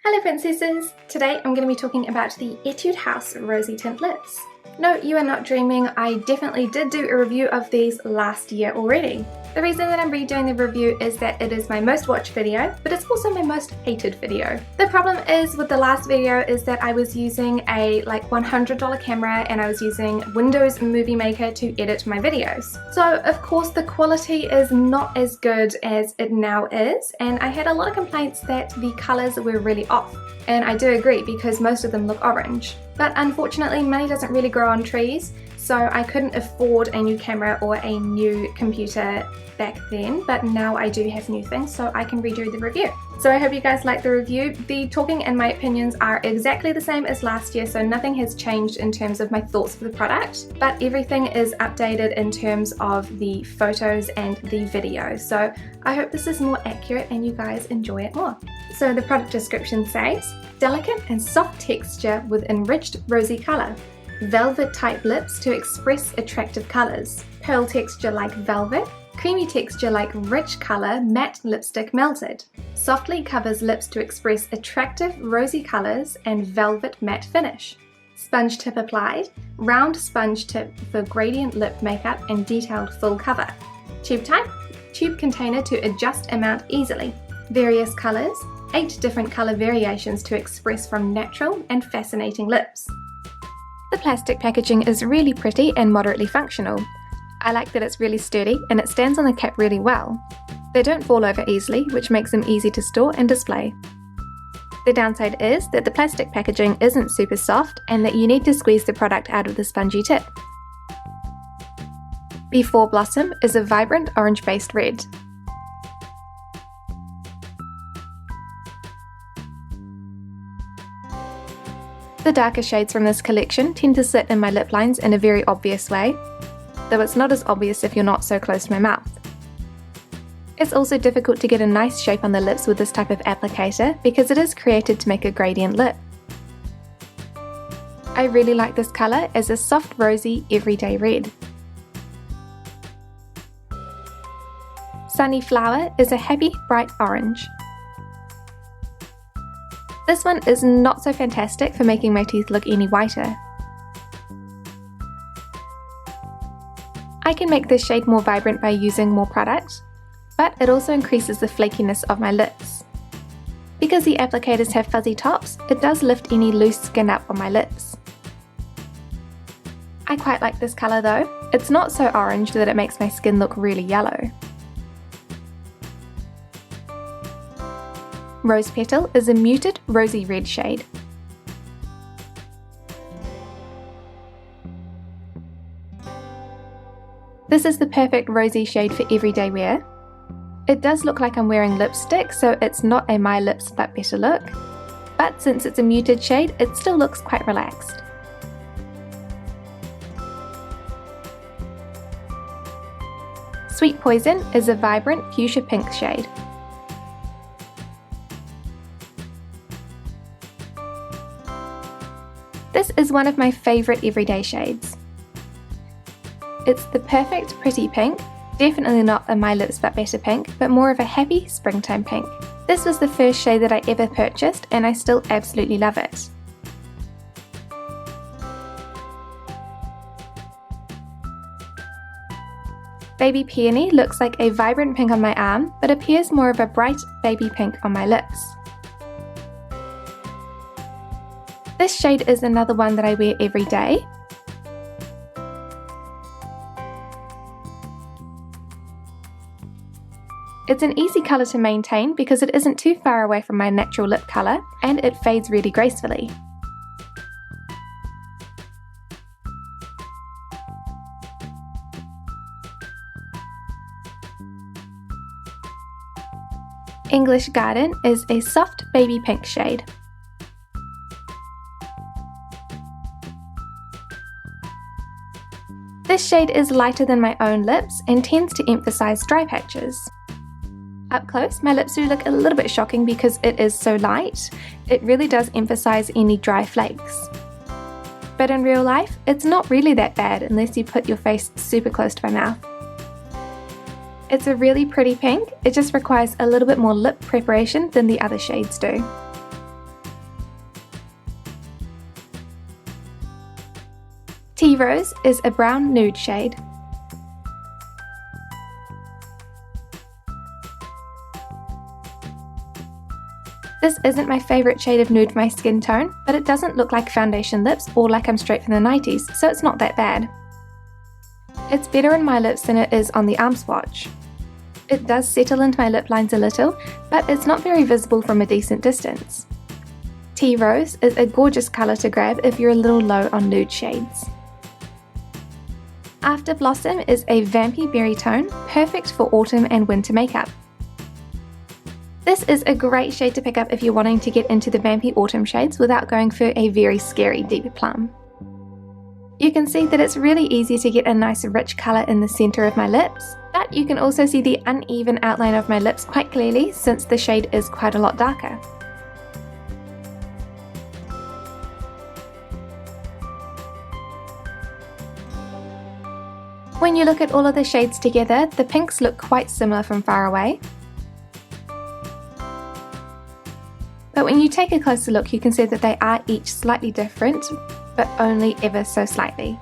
Hello princesses! Today I'm going to be talking about the Etude House Rosy Tint lips. No, you are not dreaming, I definitely did do a review of these last year already. The reason that I'm redoing the review is that it is my most watched video, but it's also my most hated video. The problem is with the last video is that I was using a $100 camera and I was using Windows Movie Maker to edit my videos. So of course the quality is not as good as it now is, and I had a lot of complaints that the colours were really off. And I do agree because most of them look orange. But unfortunately money doesn't really grow on trees, so I couldn't afford a new camera or a new computer back then, but now I do have new things so I can redo the review. So I hope you guys like the review. The talking and my opinions are exactly the same as last year, so nothing has changed in terms of my thoughts of the product, but everything is updated in terms of the photos and the video. So I hope this is more accurate and you guys enjoy it more. So the product description says, delicate and soft texture with enriched rosy colour. Velvet type lips to express attractive colours. Pearl texture like velvet. Creamy texture like rich colour matte lipstick melted. Softly covers lips to express attractive rosy colours and velvet matte finish. Sponge tip applied. Round sponge tip for gradient lip makeup and detailed full cover. Tube type. Tube container to adjust amount easily. Various colours. 8 different colour variations to express from natural and fascinating lips. The plastic packaging is really pretty and moderately functional. I like that it's really sturdy and it stands on the cap really well. They don't fall over easily, which makes them easy to store and display. The downside is that the plastic packaging isn't super soft and that you need to squeeze the product out of the spongy tip. Before Blossom is a vibrant orange-based red. The darker shades from this collection tend to sit in my lip lines in a very obvious way, though it's not as obvious if you're not so close to my mouth. It's also difficult to get a nice shape on the lips with this type of applicator because it is created to make a gradient lip. I really like this colour as a soft rosy everyday red. Sunny Flower is a happy bright orange. This one is not so fantastic for making my teeth look any whiter. I can make this shade more vibrant by using more product, but it also increases the flakiness of my lips. Because the applicators have fuzzy tops, it does lift any loose skin up on my lips. I quite like this colour though. It's not so orange that it makes my skin look really yellow. Rose Petal is a muted rosy red shade. This is the perfect rosy shade for everyday wear. It does look like I'm wearing lipstick, so it's not a my lips but better look, but since it's a muted shade, it still looks quite relaxed. Sweet Poison is a vibrant fuchsia pink shade. This is one of my favourite everyday shades. It's the perfect pretty pink, definitely not a my lips but better pink, but more of a happy springtime pink. This was the first shade that I ever purchased and I still absolutely love it. Baby Peony looks like a vibrant pink on my arm, but appears more of a bright baby pink on my lips. This shade is another one that I wear every day. It's an easy colour to maintain because it isn't too far away from my natural lip colour and it fades really gracefully. English Garden is a soft baby pink shade. This shade is lighter than my own lips and tends to emphasize dry patches. Up close, my lips do look a little bit shocking because it is so light. It really does emphasize any dry flakes. But in real life, it's not really that bad unless you put your face super close to my mouth. It's a really pretty pink, it just requires a little bit more lip preparation than the other shades do. Tiros is a brown nude shade. This isn't my favourite shade of nude for my skin tone, but it doesn't look like foundation lips or like I'm straight from the 90s, so it's not that bad. It's better on my lips than it is on the arm swatch. It does settle into my lip lines a little, but it's not very visible from a decent distance. Tiros is a gorgeous colour to grab if you're a little low on nude shades. After Blossom is a vampy berry tone, perfect for autumn and winter makeup. This is a great shade to pick up if you're wanting to get into the vampy autumn shades without going for a very scary deep plum. You can see that it's really easy to get a nice rich colour in the centre of my lips, but you can also see the uneven outline of my lips quite clearly since the shade is quite a lot darker. When you look at all of the shades together, the pinks look quite similar from far away. But when you take a closer look, you can see that they are each slightly different, but only ever so slightly.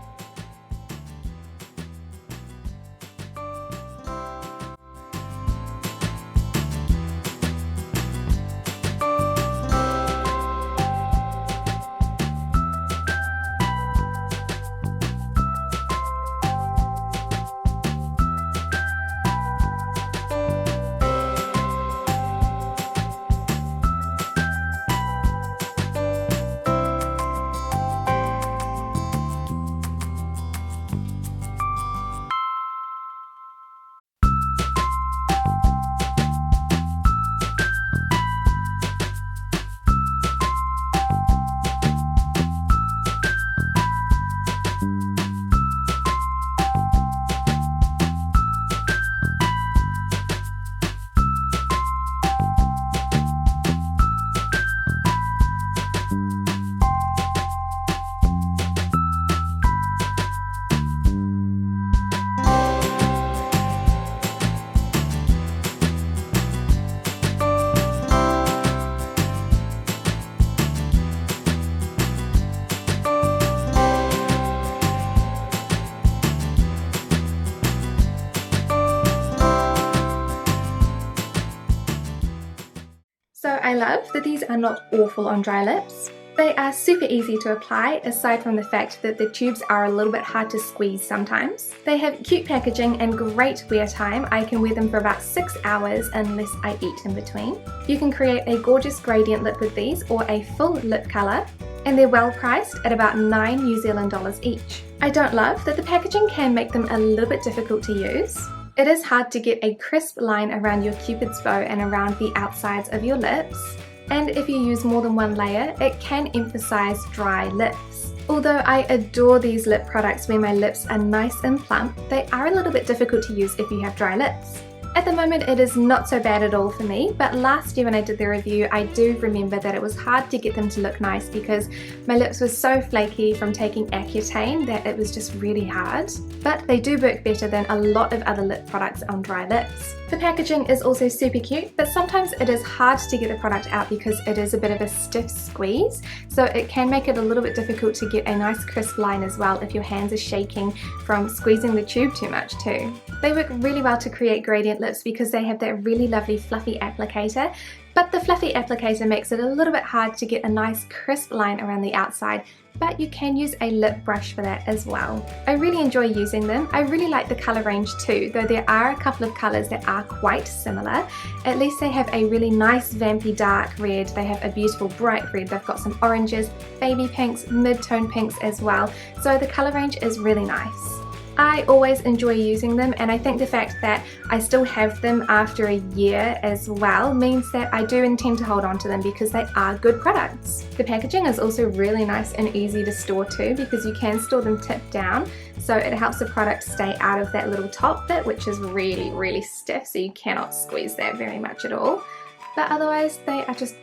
So I love that these are not awful on dry lips. They are super easy to apply, aside from the fact that the tubes are a little bit hard to squeeze sometimes. They have cute packaging and great wear time. I can wear them for about 6 hours unless I eat in between. You can create a gorgeous gradient lip with these or a full lip colour, and they're well priced at about $9 New Zealand dollars each. I don't love that the packaging can make them a little bit difficult to use. It is hard to get a crisp line around your cupid's bow and around the outsides of your lips, and if you use more than one layer, it can emphasize dry lips. Although I adore these lip products where my lips are nice and plump, they are a little bit difficult to use if you have dry lips. At the moment it is not so bad at all for me, but last year when I did the review I do remember that it was hard to get them to look nice because my lips were so flaky from taking Accutane that it was just really hard. But they do work better than a lot of other lip products on dry lips. The packaging is also super cute, but sometimes it is hard to get the product out because it is a bit of a stiff squeeze, so it can make it a little bit difficult to get a nice crisp line as well if your hands are shaking from squeezing the tube too much too. They work really well to create gradient lips because they have that really lovely fluffy applicator, but the fluffy applicator makes it a little bit hard to get a nice crisp line around the outside, but you can use a lip brush for that as well. I really enjoy using them. I really like the colour range too, though there are a couple of colours that are quite similar. At least they have a really nice vampy dark red, they have a beautiful bright red, they've got some oranges, baby pinks, mid-tone pinks as well, so the colour range is really nice. I always enjoy using them, and I think the fact that I still have them after a year as well means that I do intend to hold on to them because they are good products. The packaging is also really nice and easy to store too because you can store them tipped down, so it helps the product stay out of that little top bit, which is really stiff, so you cannot squeeze that very much at all. But otherwise they are just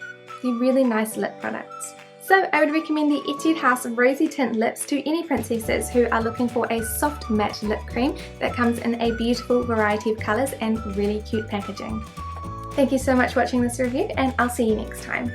really nice lip products. So I would recommend the Etude House Rosy Tint lips to any princesses who are looking for a soft matte lip cream that comes in a beautiful variety of colours and really cute packaging. Thank you so much for watching this review, and I'll see you next time.